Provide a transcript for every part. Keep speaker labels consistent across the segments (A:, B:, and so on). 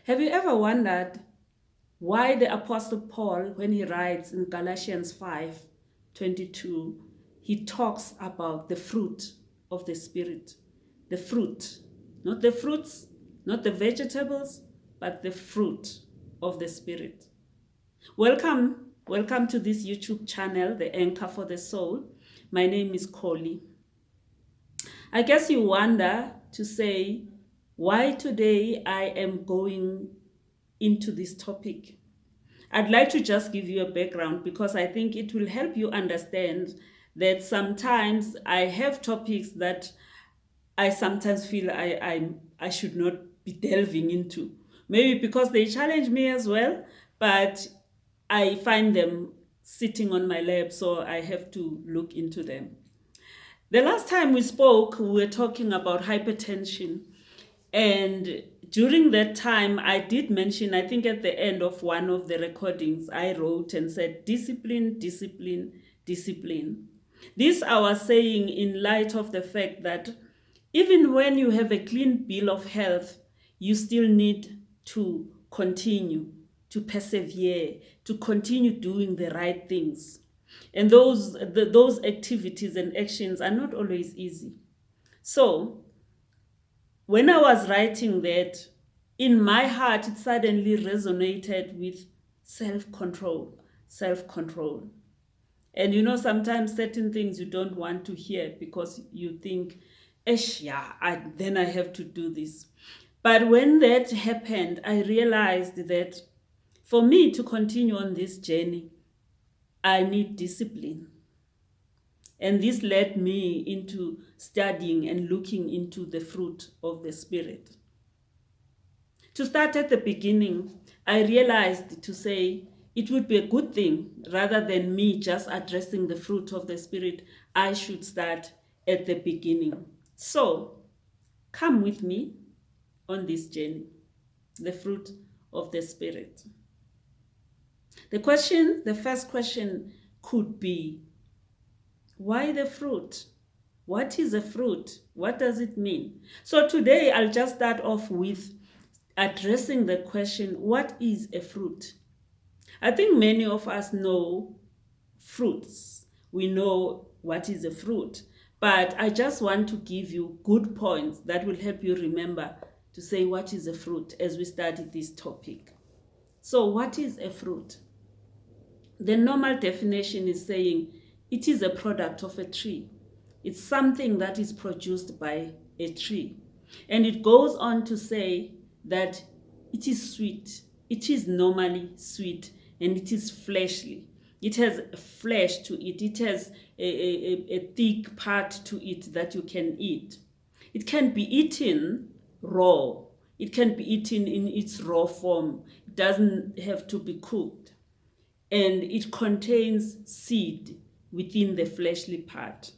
A: Have you ever wondered why the Apostle Paul, when he writes in Galatians 5:22, he talks about the fruit of the Spirit? The fruit, not the fruits, not the vegetables, but the fruit of the Spirit. Welcome to this YouTube channel, The Anchor for the Soul. My name is Coley. I guess you wonder to say why today I am going into this topic. I'd like to just give you a background because I think it will help you understand that sometimes I have topics that I sometimes feel I should not be delving into. Maybe because they challenge me as well, but I find them sitting on my lap, so I have to look into them. The last time we spoke, we were talking about hypertension. And during that time, I did mention, I think at the end of one of the recordings, I wrote and said, discipline, discipline, discipline. This I was saying in light of the fact that even when you have a clean bill of health, you still need to continue to persevere, to continue doing the right things. And those activities and actions are not always easy. So when I was writing that, in my heart, it suddenly resonated with self-control, self-control. And sometimes certain things you don't want to hear because you think, yeah, then I have to do this. But when that happened, I realized that for me to continue on this journey, I need discipline. And this led me into studying and looking into the fruit of the Spirit. To start at the beginning, I realized to say it would be a good thing rather than me just addressing the fruit of the Spirit. I should start at the beginning. So, come with me on this journey, the fruit of the Spirit. The first question could be, why the fruit? What is a fruit? What does it mean? So today I'll just start off with addressing the question, what is a fruit? I think many of us know fruits. We know what is a fruit. But I just want to give you good points that will help you remember to say what is a fruit as we study this topic. So what is a fruit? The normal definition is saying it is a product of a tree. It's something that is produced by a tree. And it goes on to say that it is sweet. It is normally sweet and it is fleshly. It has flesh to it. It has a thick part to it that you can eat. It can be eaten raw. It can be eaten in its raw form. It doesn't have to be cooked. And it contains seed within the fleshly part.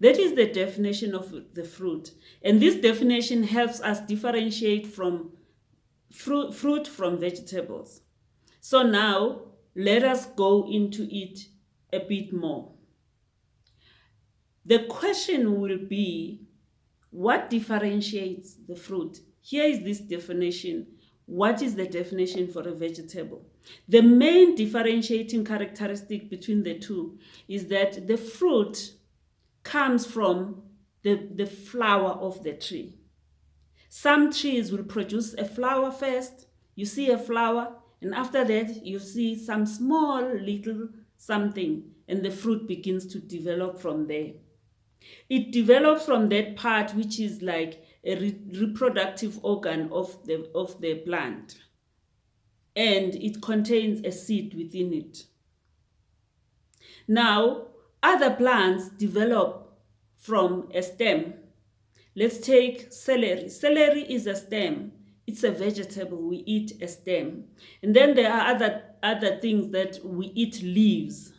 A: That is the definition of the fruit. And this definition helps us differentiate from fruit from vegetables. So now, let us go into it a bit more. The question will be, what differentiates the fruit? Here is this definition. What is the definition for a vegetable? The main differentiating characteristic between the two is that the fruit comes from the flower of the tree. Some trees will produce a flower first. You see a flower, and after that, you see some small little something, and the fruit begins to develop from there. It develops from that part which is like a reproductive organ of the plant. And it contains a seed within it. Now, other plants develop from a stem. Let's take celery. Celery is a stem. It's a vegetable. We eat a stem. And then there are other things that we eat leaves,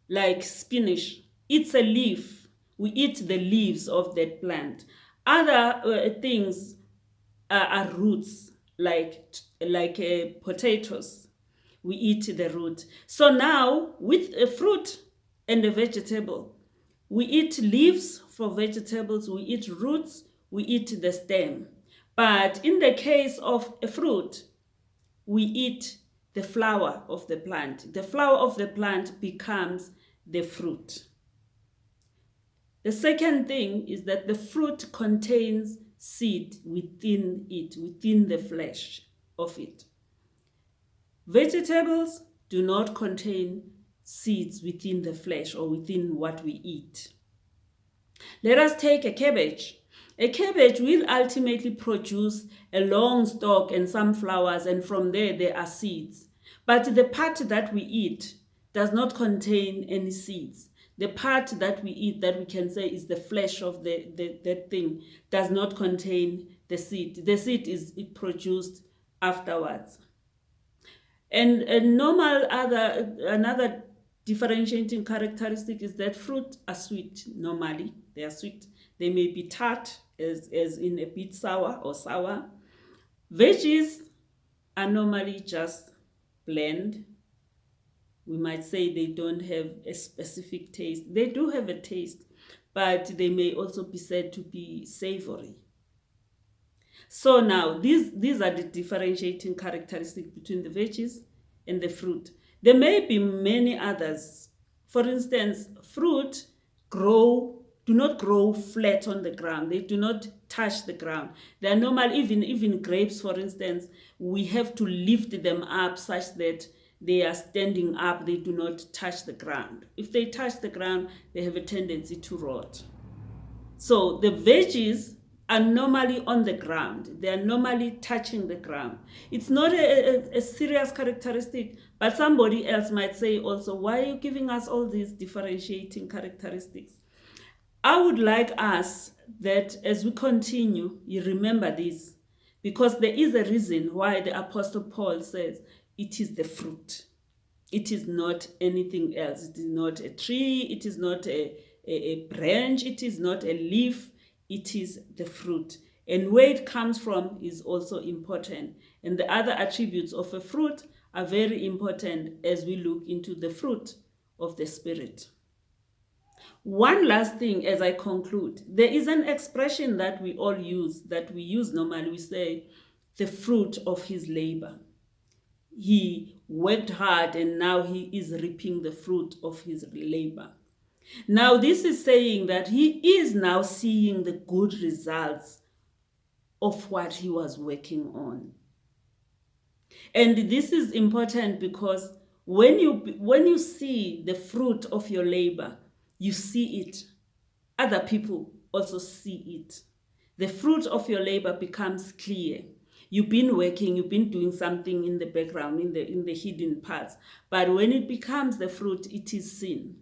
A: like spinach. It's a leaf. We eat the leaves of that plant. Other things are roots, like potatoes. We eat the root. So now, with a fruit and a vegetable, we eat leaves for vegetables, we eat roots, we eat the stem. But in the case of a fruit, we eat the flower of the plant. The flower of the plant becomes the fruit. The second thing is that the fruit contains seed within it, within the flesh of it. Vegetables do not contain seeds within the flesh or within what we eat. Let us take a cabbage. A cabbage will ultimately produce a long stalk and some flowers, and from there are seeds. But the part that we eat does not contain any seeds. The part that we eat, that we can say is the flesh of that thing, does not contain the seed. The seed is produced afterwards. And another differentiating characteristic is that fruit are sweet normally. They are sweet. They may be tart, as in a bit sour or sour. Veggies are normally just bland. We might say they don't have a specific taste. They do have a taste, but they may also be said to be savory. So now, these are the differentiating characteristics between the veggies and the fruit. There may be many others. For instance, fruit do not grow flat on the ground. They do not touch the ground. They are normal, even grapes, for instance, we have to lift them up such that they are standing up. They do not touch the ground. If they touch the ground, they have a tendency to rot. So the veggies are normally on the ground. They are normally touching the ground. It's not a serious characteristic, but somebody else might say also, why are you giving us all these differentiating characteristics? I would like us that as we continue, you remember this, because there is a reason why the Apostle Paul says it is the fruit. It is not anything else. It is not a tree. It is not a branch. It is not a leaf. It is the fruit. And where it comes from is also important. And the other attributes of a fruit are very important as we look into the fruit of the Spirit. One last thing as I conclude. There is an expression that we all use, that we use normally. We say, the fruit of his labor. He worked hard and now he is reaping the fruit of his labor. Now, this is saying that he is now seeing the good results of what he was working on. And this is important because when you see the fruit of your labor, you see it. Other people also see it. The fruit of your labor becomes clear. You've been working, you've been doing something in the background, in the hidden parts. But when it becomes the fruit, it is seen.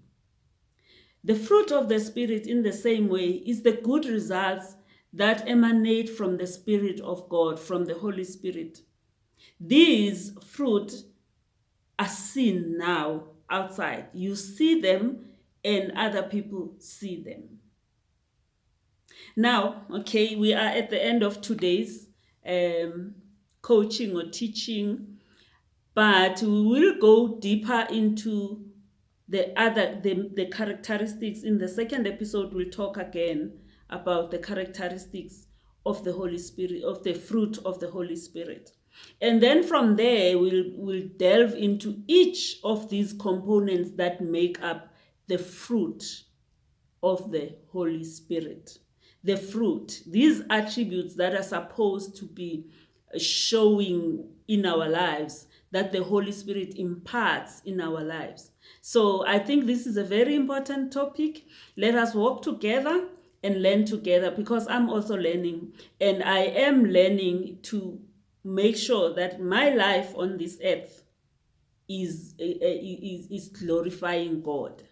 A: The fruit of the Spirit, in the same way, is the good results that emanate from the Spirit of God, from the Holy Spirit. These fruit are seen now outside. You see them and other people see them. Now, okay, we are at the end of today's coaching or teaching, but we will go deeper into the characteristics. In the second episode, we'll talk again about the characteristics of the Holy Spirit, of the fruit of the Holy Spirit. And then from there, we'll delve into each of these components that make up the fruit of the Holy Spirit. The fruit, these attributes that are supposed to be showing in our lives, that the Holy Spirit imparts in our lives. So I think this is a very important topic. Let us work together and learn together, because I'm also learning, and I am learning to make sure that my life on this earth is glorifying God.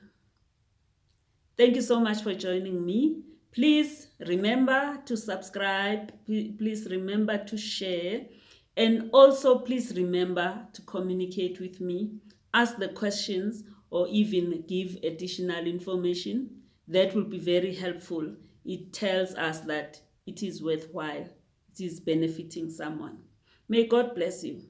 A: Thank you so much for joining me. Please remember to subscribe. Please remember to share. And also, please remember to communicate with me, ask the questions, or even give additional information. That will be very helpful. It tells us that it is worthwhile. It is benefiting someone. May God bless you.